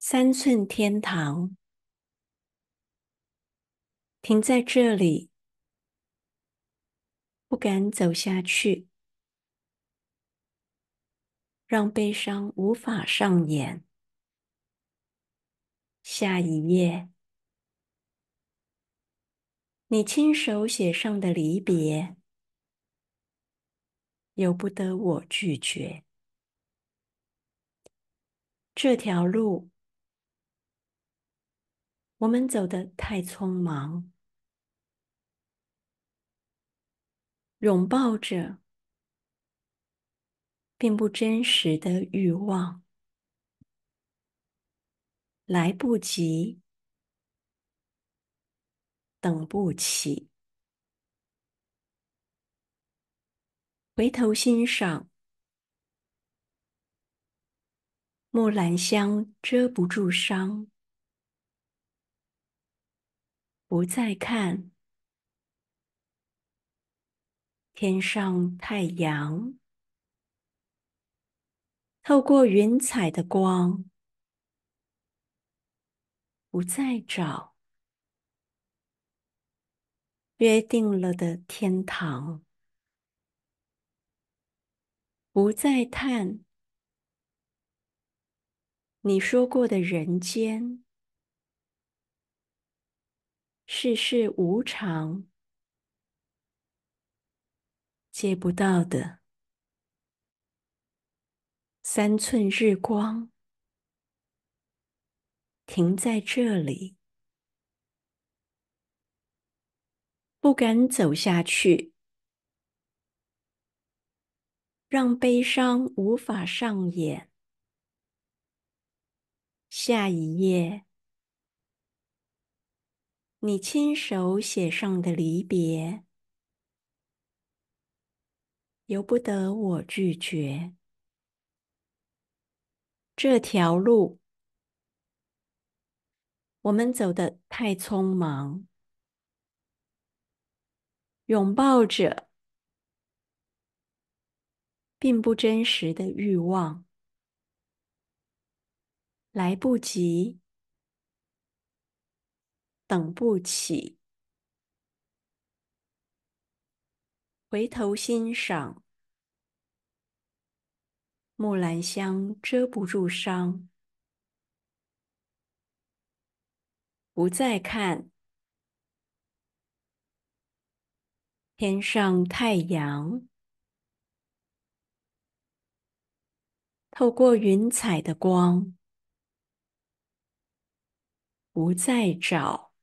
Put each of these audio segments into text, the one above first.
3寸天堂，停在这里，不敢走下去，让悲伤无法上演。下一页，你亲手写上的离别，由不得我拒绝。这条路，我们走得太匆忙，拥抱着并不真实的欲望，来不及，等不起。回头欣赏，木兰香遮不住伤，不再看天上太阳，透过云彩的光，不再找约定了的天堂，不再探你说过的人间，世事无常，借不到的3寸日光，停在这里，不敢走下去，让悲伤无法上演。下一页，你亲手写上的离别，由不得我拒绝。这条路，我们走得太匆忙，拥抱着并不真实的欲望，来不及，等不起。回头欣赏，木兰香遮不住伤，不再看天上太阳，透过云彩的光，不再找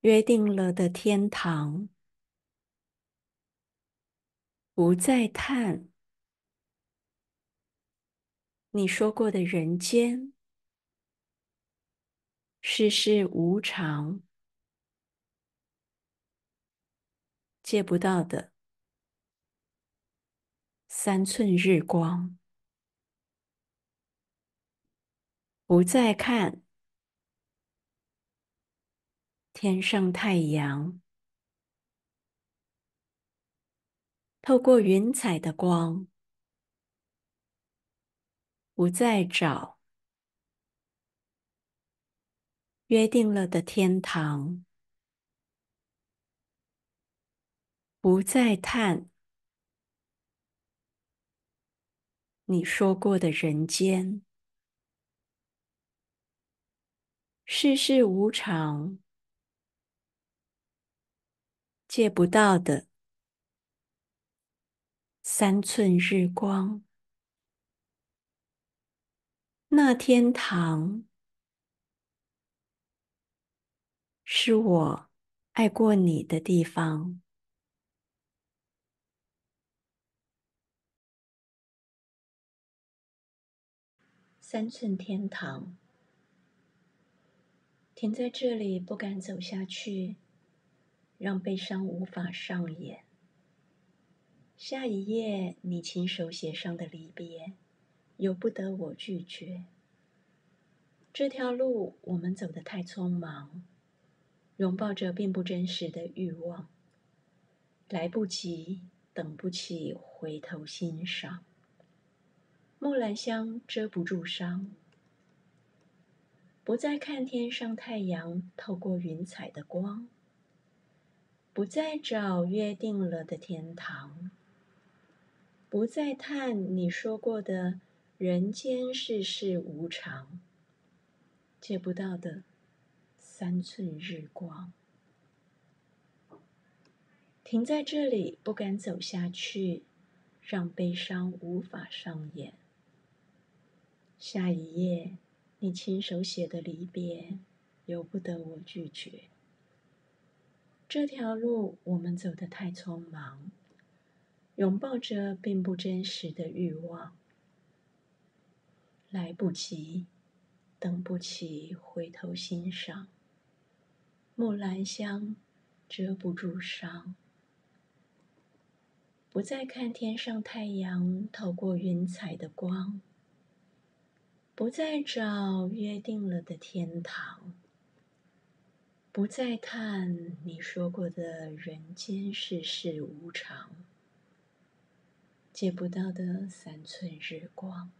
约定了的天堂，不再探你说过的人间，世事无常，借不到的3寸日光，不再看天上太阳，透过云彩的光，不再找约定了的天堂，不再探你说过的人间，世事无常，借不到的3寸日光。那天堂是我爱过你的地方。3寸天堂，停在这里，不敢走下去，让悲伤无法上演。下一页，你亲手写上的离别，由不得我拒绝。这条路，我们走得太匆忙，拥抱着并不真实的欲望，来不及，等不起回头欣赏。木兰香遮不住伤，不再看天上太阳透过云彩的光，不再找约定了的天堂，不再叹你说过的人间世事无常，借不到的3寸日光。停在这里，不敢走下去，让悲伤无法上演。下一页，你亲手写的离别，由不得我拒绝。这条路我们走得太匆忙，拥抱着并不真实的欲望，来不及，等不起回头欣赏。木兰香遮不住伤，不再看天上太阳透过云彩的光，不再找约定了的天堂，不再叹你说过的人间世事无常，借不到的3寸日光。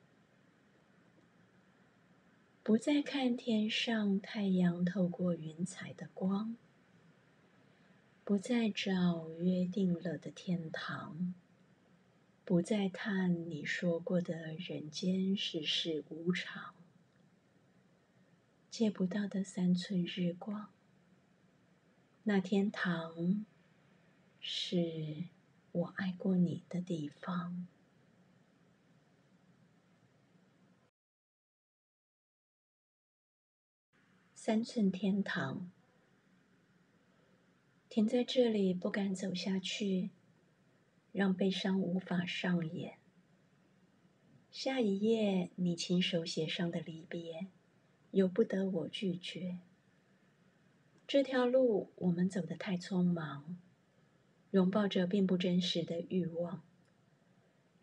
不再看天上太阳透过云彩的光，不再找约定了的天堂，不再叹你说过的人间世事无常，借不到的3寸日光。那天堂是我爱过你的地方。3寸天堂，停在这里，不敢走下去，让悲伤无法上演。下一页，你亲手写上的离别，由不得我拒绝。这条路我们走得太匆忙，拥抱着并不真实的欲望，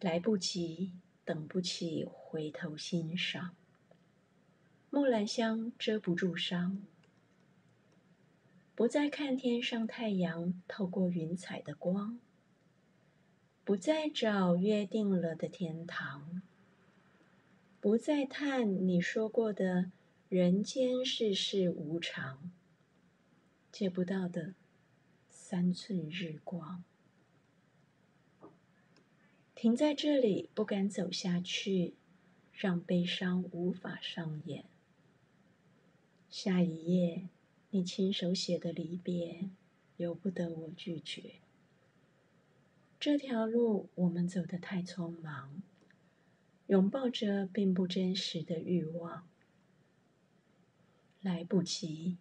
来不及，等不起回头欣赏。木兰香遮不住伤，不再看天上太阳透过云彩的光，不再找约定了的天堂，不再叹你说过的人间世事无常，借不到的3寸日光。停在这里，不敢走下去，让悲伤无法上演。下一页，你亲手写的离别，由不得我拒绝。这条路我们走得太匆忙，拥抱着并不真实的欲望，来不及，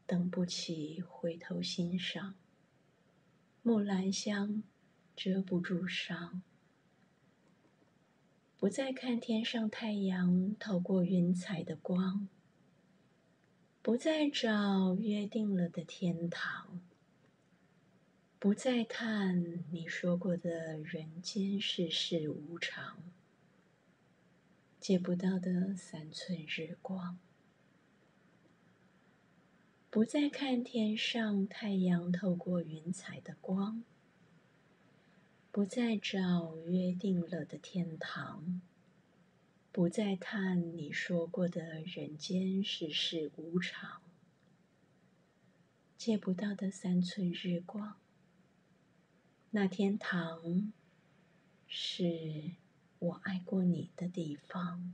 等不起回头欣赏。木兰香遮不住伤，不再看天上太阳透过云彩的光，不再找约定了的天堂，不再叹你说过的人间世事无常，借不到的3寸日光。不再看天上太阳透过云彩的光，不再找约定了的天堂，不再叹你说过的人间世事无常，借不到的3寸日光。那天堂是我爱过你的地方。